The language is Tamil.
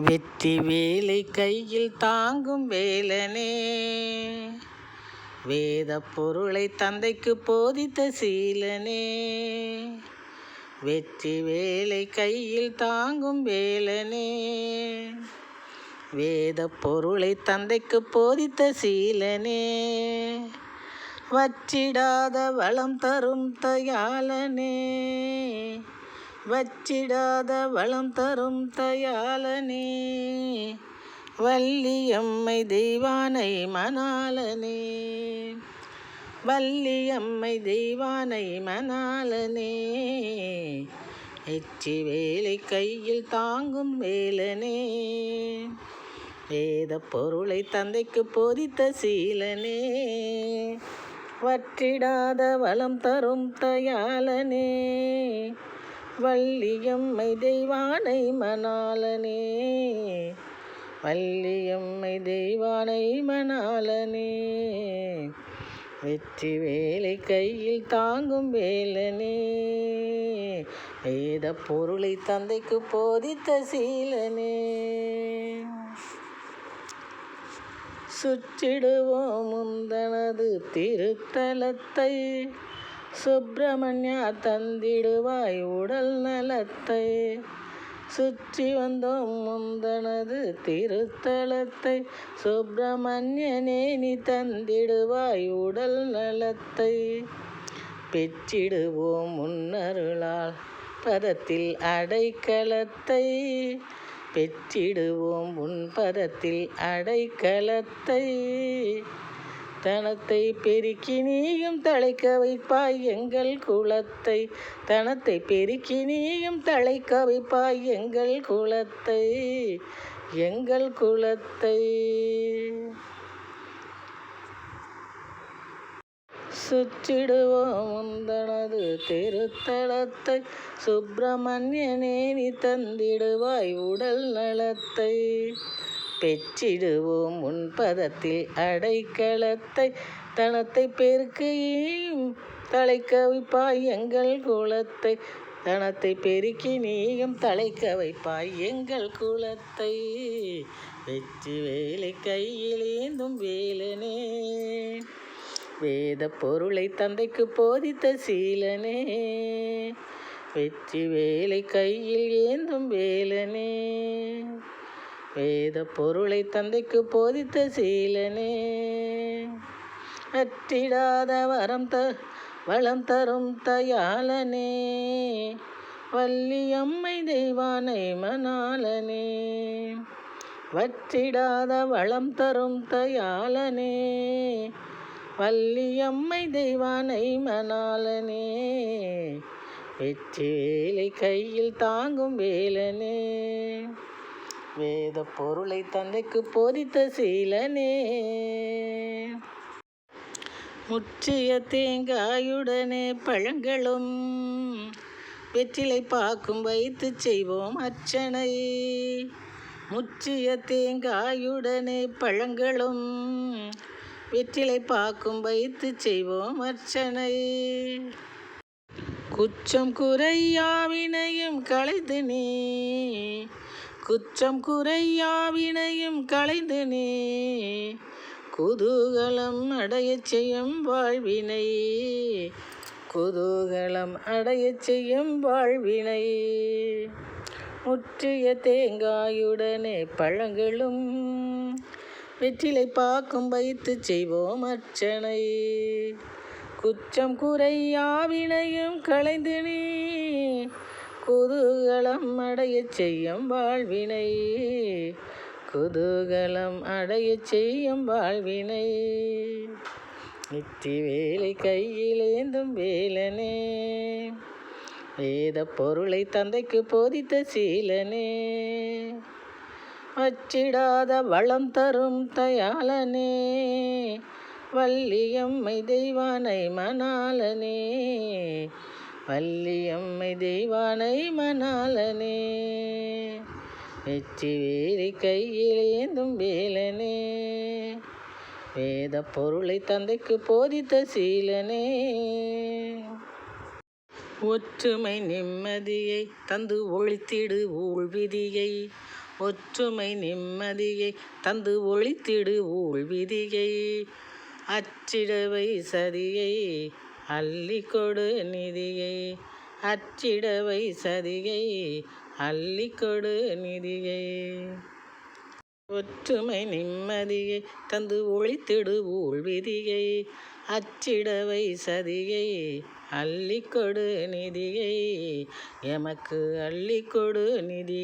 வெற்றி வேலை கையில் தாங்கும் வேலனே, வேத பொருளை தந்தைக்கு போதித்த சீலனே. வெற்றி வேலை கையில் தாங்கும் வேலனே, வேத பொருளை தந்தைக்கு போதித்த சீலனே. வற்றிடாத வளம் தரும் தயாளனே, வற்றிடாத வளம் தரும் தயாளனே. வள்ளியம்மை தெய்வானை மணாளனே, வள்ளியம்மை தெய்வானை மணாளனே. வெற்றி வேலை கையில் தாங்கும் வேலனே, வேத பொருளை தந்தைக்கு போதித்த சீலனே. வற்றிடாத வளம் தரும் தயாளனே, வள்ளியம்மை தெய்வானை மணாளனே, வள்ளியம்மை தெய்வானை மணாளனே. வெற்றி வேலை கையில் தாங்கும் வேலனே, வேத பொருளை தந்தைக்கு போதித்த சீலனே. சுற்றிடுவோம் முந்தனது திருத்தலத்தை, சுப்பிரமணியா தந்திடுவாய் உடல் நலத்தை. சுற்றி வந்தோம் முந்தனது திருத்தலத்தை, சுப்பிரமணியனே நீ தந்திடுவாய் உடல் நலத்தை. பெற்றிடுவோம் முன்னருளால் பதத்தில் அடைக்கலத்தை, பெற்றிடுவோம் உன் பதத்தில் அடைக்கலத்தை. தனத்தை பெருக்கி நீயும் தழைக்க வைப்பாய் எங்கள் குலத்தை, தனத்தை பெருக்கி நீயும் தழைக்க வைப்பாய் எங்கள் குலத்தை, எங்கள் குலத்தை. சுற்றிடுவோம் முந்தனது திருத்தலத்தை, சுப்பிரமணியனே நீ தந்திடுவாய் உடல் நலத்தை. பெற்றிடுவோம் உன் பதத்தில் அடைக்கலத்தை, தனத்தை பெருக்கியும் தழைக்க வைப்பாய் எங்கள் குலத்தை, தனத்தை பெருக்கி நீயும் தழைக்க வைப்பாய் எங்கள் குலத்தை. வெற்றி வேலை கையில் ஏந்தும் வேலனே, வேத பொருளை தந்தைக்கு போதித்த சீலனே. வெற்றி வேலை கையில் ஏந்தும் வேலனே, வேத பொருளை தந்தைக்கு போதித்த சீலனே. வற்றிடாத வளம் தரும் தயாளனே, வள்ளியம்மை தெய்வானை மணாளனே. வற்றிடாத வளம் தரும் தயாளனே, வள்ளியம்மை தெய்வானை மணாளனே. வெற்றி வேலை கையில் தாங்கும் வேலனே, வேத பொருளை தந்தைக்கு போதித்த சீலனே. முற்றிய தேங்காயுடனே பழங்களும் வெற்றிலை பாக்கும் வைத்து செய்வோம் அர்ச்சனை. முற்றிய தேங்காயுடனே பழங்களும் வெற்றிலை பாக்கும் வைத்து செய்வோம் அர்ச்சனை. குற்றம் குறையாவினையும் களைந்து நீ, குற்றம் குறையாவினையும் களைந்து நீ, குதூகலம் அடையச் செய்யும் வாழ்வினை, குதூகலம் அடையச் செய்யும் வாழ்வினை. முற்றிய தேங்காயுடனே பழங்களும் வெற்றிலை பாக்கும் வைத்து செய்வோம் அர்ச்சனை. குற்றம் குறையாவினையும் களைந்து நீ, குதூகலம் அடையச் செய்யும் வாழ்வினை, குதூகலம் அடையச் செய்யும் வாழ்வினை. வெற்றி வேலை கையில் ஏந்தும் வேலனே, வேத பொருளை தந்தைக்கு போதித்த சீலனே. வற்றிடாத வளம் தரும் தயாளனே, வள்ளியம்மை தெய்வானை மணாளனே, வள்ளியம்மை தெய்வானை மணாளனே. வெற்றி வேலை கையில் ஏந்தும் வேலனே, வேத பொருளை தந்தைக்கு போதித்த சீலனே. ஒற்றுமை நிம்மதியை தந்து ஒழித்திடு ஊழ்விதியை, ஒற்றுமை நிம்மதியை தந்து ஒழித்திடு ஊழ் விதியை அச்சிடவை சதியை அள்ளிக்கொடு நிதியை அச்சிடவை சதியை அள்ளிக்கொடு நிதியை ஒற்றுமை நிம்மதியை தந்து ஒழித்திடு ஊழ் விதியை அச்சிடவை சதியை அள்ளிக்கொடு நிதியை எமக்கு அள்ளிக்கொடு நிதி